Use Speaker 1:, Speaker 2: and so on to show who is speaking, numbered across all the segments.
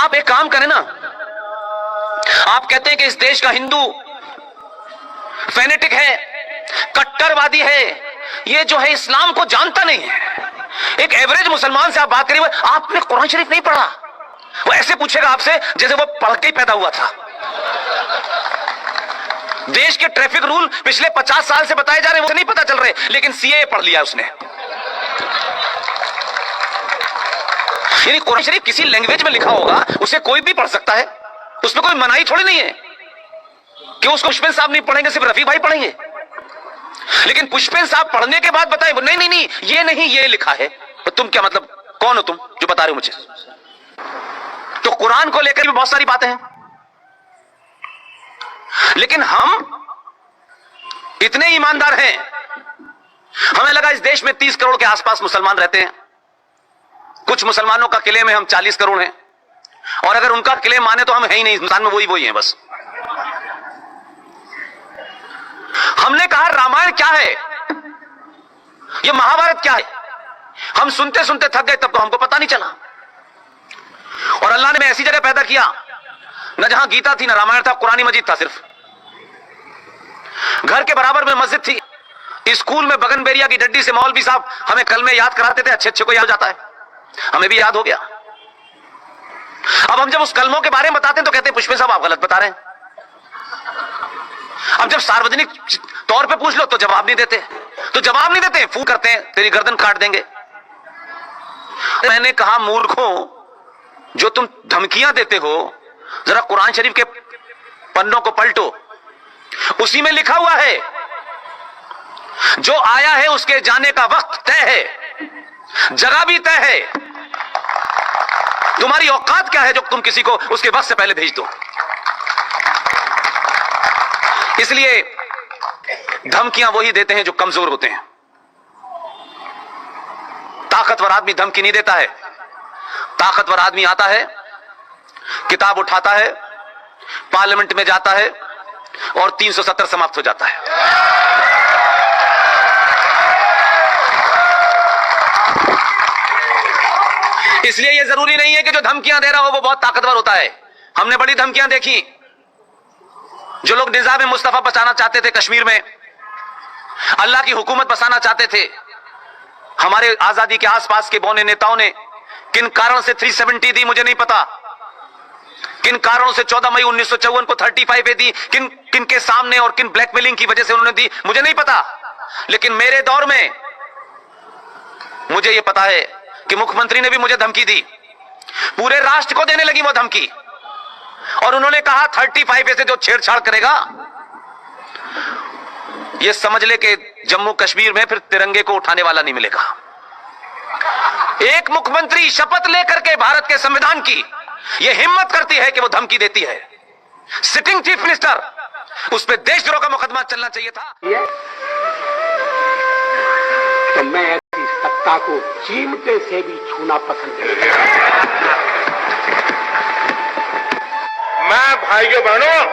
Speaker 1: आप एक काम करें ना, आप कहते हैं कि इस देश का हिंदू फेनेटिक है, कट्टरवादी है, ये जो है इस्लाम को जानता नहीं है। एक एवरेज मुसलमान से आप बात करिए, आपने कुरान शरीफ नहीं पढ़ा, वो ऐसे पूछेगा आपसे जैसे वो पढ़ के ही पैदा हुआ था। देश के ट्रैफिक रूल पिछले 50 साल से बताए जा रहे हैं, वो नहीं पता चल रहे, लेकिन सीए पढ़ लिया उसने। यानी कुरान शरीफ किसी लैंग्वेज में लिखा होगा, उसे कोई भी पढ़ सकता है, उसमें कोई मनाही थोड़ी नहीं है कि उसको पुष्पेन साहब नहीं पढ़ेंगे, सिर्फ रफी भाई पढ़ेंगे। लेकिन पुष्पेन साहब पढ़ने के बाद बताए नहीं नहीं नहीं ये नहीं, ये लिखा है। तो तुम क्या मतलब, कौन हो तुम जो बता रहे हो मुझे? तो कुरान को लेकर भी बहुत सारी बातें हैं, लेकिन हम इतने ईमानदार हैं, हमें लगा इस देश में 30 करोड़ के आसपास मुसलमान रहते हैं। कुछ मुसलमानों का क्लेम है हम 40 करोड़ हैं, और अगर उनका क्लेम माने तो हम है ही नहीं, हिंदुस्तान में वही हैं बस। हमने कहा रामायण क्या है, ये महाभारत क्या है? हम सुनते सुनते थक गए, तब तो हमको पता नहीं चला। और अल्लाह ने ऐसी जगह पैदा किया, न जहां गीता थी, न रामायण था, कुरानी मजीद था सिर्फ। घर के बराबर में मस्जिद थी। स्कूल में बगनबेरिया की डड्डी से मौलवी साहब हमें कलमे याद कराते थे, अच्छे अच्छे को याद हो जाता है, हमें भी याद हो गया। अब हम जब उस कलमों के बारे में बताते हैं तो कहते हैं पुष्पे साहब आप गलत बता रहे हैं। अब जब सार्वजनिक तौर पे पूछ लो तो जवाब नहीं देते, फू करते हैं, तेरी गर्दन काट देंगे। मैंने कहा मूर्खों, जो तुम धमकियां देते हो, जरा कुरान शरीफ के पन्नों को पलटो, उसी में लिखा हुआ है जो आया है उसके जाने का वक्त तय है, जगह भी तय है। तुम्हारी औकात क्या है जो तुम किसी को उसके वक्त से पहले भेज दो? इसलिए धमकियां वही देते हैं जो कमजोर होते हैं। ताकतवर आदमी धमकी नहीं देता है। ताकतवर आदमी आता है, किताब उठाता है, पार्लियामेंट में जाता है और 370 समाप्त हो जाता है। इसलिए यह जरूरी नहीं है कि जो धमकियां दे रहा हो वो बहुत ताकतवर होता है। हमने बड़ी धमकियां देखी। जो लोग निजाम मुस्तफा बचाना चाहते थे कश्मीर में, अल्लाह की हुकूमत बसाना चाहते थे, हमारे आजादी के आसपास के बौने नेताओं ने किन कारण से 370 दी मुझे नहीं पता, किन कारणों से 14 मई 1954 को 35 दी, किन किन के सामने और किन ब्लैकमेलिंग की वजह से उन्होंने दी मुझे नहीं पता। लेकिन मेरे दौर में मुझे यह पता है कि मुख्यमंत्री ने भी मुझे धमकी दी, पूरे राष्ट्र को देने लगी वो धमकी, और उन्होंने कहा 35 से जो छेड़छाड़ करेगा ये समझ ले कि जम्मू कश्मीर में फिर तिरंगे को उठाने वाला नहीं मिलेगा। एक मुख्यमंत्री शपथ लेकर के भारत के संविधान की ये हिम्मत करती है कि वो धमकी देती है। सिटिंग चीफ मिनिस्टर, उस पर देशद्रोह का मुकदमा चलना चाहिए था।
Speaker 2: तो मैं ऐसी सत्ता को चिमटे से भी छूना पसंद करूंगा।
Speaker 3: मैं भाइयों बहनों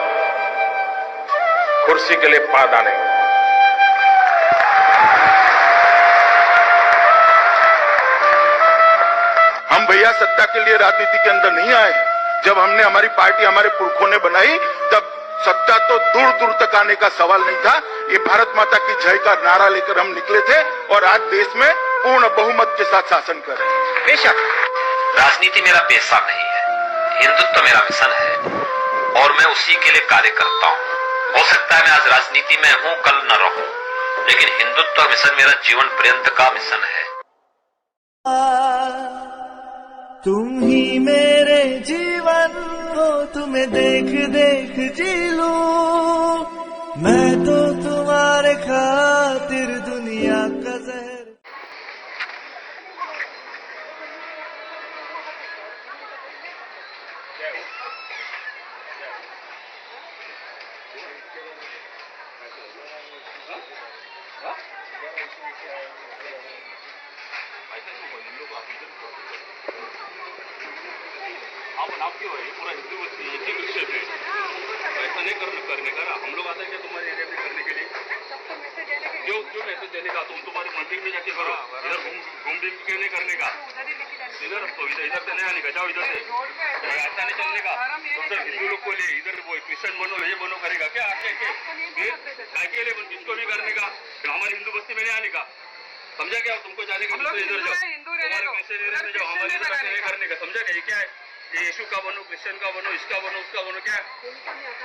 Speaker 3: कुर्सी के लिए पादा नहीं। हम भैया सत्ता के लिए राजनीति के अंदर नहीं आए। जब हमने हमारी पार्टी हमारे पुरखों ने बनाई तब सत्ता तो दूर दूर तक आने का सवाल नहीं था। ये भारत माता की जय का नारा लेकर हम निकले थे और आज देश में पूर्ण बहुमत के साथ शासन कर रहे हैं।
Speaker 1: बेशक
Speaker 4: राजनीति मेरा पेशा नहीं है, हिंदुत्व मेरा मिशन है और मैं उसी के लिए कार्य करता हूँ। हो सकता है मैं आज राजनीति में हूँ, कल न रहूं, लेकिन हिंदुत्व मिशन मेरा जीवन पर्यंत का मिशन है।
Speaker 5: तुम ही मेरे जीवन हो, तुम्हें देख देख जी लूं, मैं तो तुम्हारे खातिर दुनिया का जहर।
Speaker 6: आप क्यों है? ये पूरा हिंदू बस्ती एक ही क्रिश्चियन है, ऐसा नहीं करने का ना। हम लोग आते हैं क्या तुम्हारे एरिया में करने के लिए? क्यों क्यों मैसेज देने का? तुम तुम्हारे मंदिर में जाके करो, इधर घूम के नहीं करने का। इधर तो इधर से नहीं आने का, जाओ इधर से, ऐसा नहीं चलने का। तो सर हिंदू लोग को ले इधर वो क्रिश्चियन बनो ये बनो करेगा क्या? आके के लिए इसको भी करने का, हमारी हिंदू बस्ती में नहीं आने का, समझा क्या? तुमको जाने का इधर जाओ, तुम्हारे क्रिश्चियन एरिया में जाओ, हमारे इधर नहीं करने का, समझा क्या? ये क्या है? ये यीशु का बनो, क्रिश्चियन का बनो, इसका बनो, उसका बनो, क्या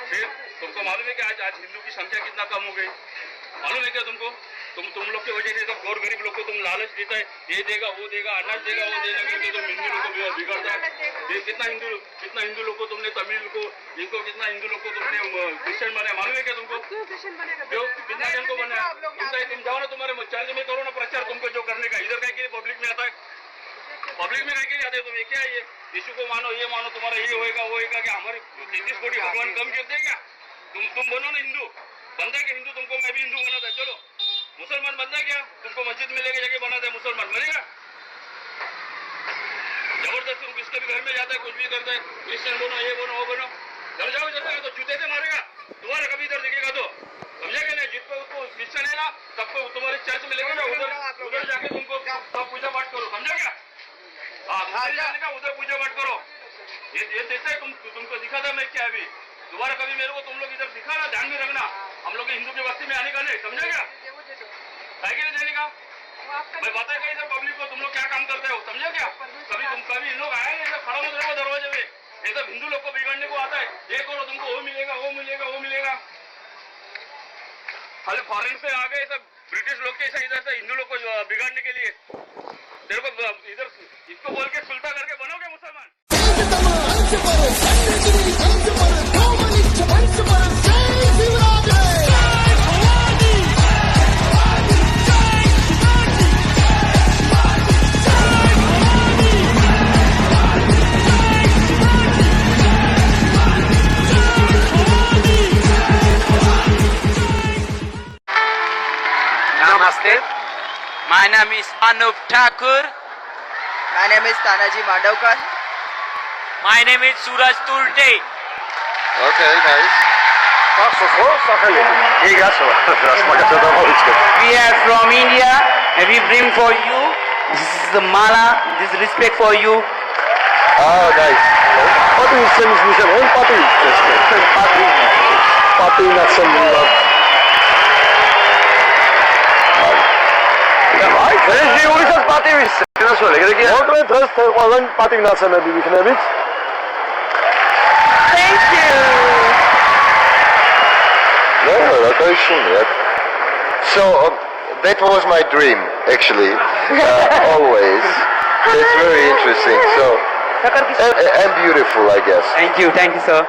Speaker 6: फिर? तुमको मालूम है कि आज हिंदू की संख्या कितना कम हो गई? मालूम है क्या तुमको? तुम लोग की वजह से सब गौर गरीब लोग को तुम लालच देता है, ये देगा वो देगा, अनाज देगा वो देगा करके तुम हिंदू लोग को बिगाड़ता है। ये कितना हिंदू लोग को तुमने तमिल को इनको कितना हिंदू लोग को तुमने क्रिश्चियन बनाया, मालूम है क्या तुमको? क्यों कितना जन को बनाया? तुम जाओ ना, तुम्हारे चर्च में करो ना प्रचार, तुमको जो करने का। इधर क्या पब्लिक में आता है, पब्लिक में क्या जाते हो तुम? ये क्या है? ये यीशु को मानो, ये मानो, तुम्हारा ये होएगा वो होएगा क्या? हमारे 33 कोटी भगवान कम गिरते क्या? तुम बनो ना हिंदू, बनता क्या हिंदू? तुमको मैं भी हिंदू बनाता है, चलो मुसलमान बनता क्या? तुमको मस्जिद में लेके जाके बनाता है, मुसलमान बनेगा? जबरदस्त तुम किसके भी घर में जाता है, कुछ भी करता है, क्रिश्चियन बनो, ये बनो, वो बनो, चल जाओ इधर से, तो जूते से मारेगा दोबारा कभी इधर दिखेगा तो, समझा क्या? नहीं जिसको उसको क्रिश्चियन है ना, सबको तुम्हारे चर्च में लेके जाओ, उधर जाके तुमको पूजा पाठ करो, समझा क्या? हाँ जाने का, उधर पूजा पाठ करो। ये देता है तुमको दिखा था मैं क्या? अभी दोबारा कभी मेरे को तुम लोग इधर दिखा ना, ध्यान में रखना, हम लोग हिंदू की बस्ती में आने का नहीं, समझा क्या? साइकिल देने का मैं बताएगा इधर पब्लिक को तुम लोग क्या काम करते हो, समझा क्या? कभी इन लोग आए ये सब खड़ा मत रहो दरवाजे में, ये सब हिंदू लोग को बिगाड़ने को आता है। ये करो तुमको वो मिलेगा, वो मिलेगा, वो मिलेगा। खाली फॉरेन से आ गए सब ब्रिटिश लोग के इधर से हिंदू लोग को बिगाड़ने के लिए। तेरे को इधर इसको बोल के सुल्ता करके बनोगे मुसलमान?
Speaker 7: Namaste. My name is Anup Thakur.
Speaker 8: My name is Tanaji Mandavkar.
Speaker 7: My name is Suraj Tulte.
Speaker 3: Okay, nice.
Speaker 7: We are from India and we bring for you. This is the mala. This is respect for you.
Speaker 3: Oh, nice.
Speaker 9: So that was my dream, actually, always. It's very interesting. So and beautiful, I guess.
Speaker 7: Thank you, sir.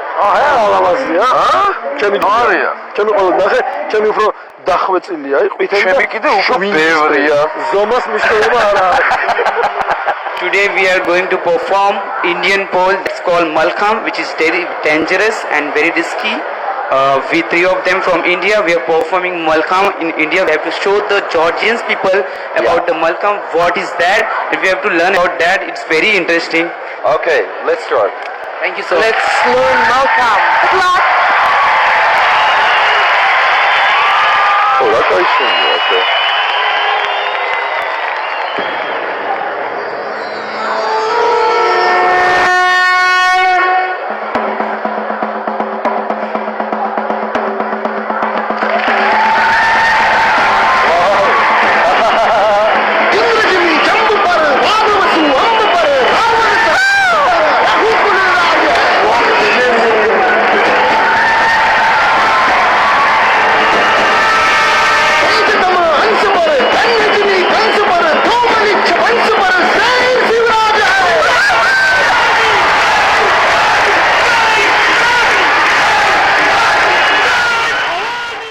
Speaker 7: Today we are going to perform Indian pole. It's called Malkham, which is very dangerous and very risky. We three of them from India. We are performing Malkham in India. We have to show the Georgians people about the Malkham. What is that? And we have to learn about that. It's very interesting.
Speaker 9: Okay, let's start.
Speaker 7: Thank you, sir.
Speaker 8: Let's learn Malkham. Good luck.
Speaker 9: Oh, that's nice. Okay.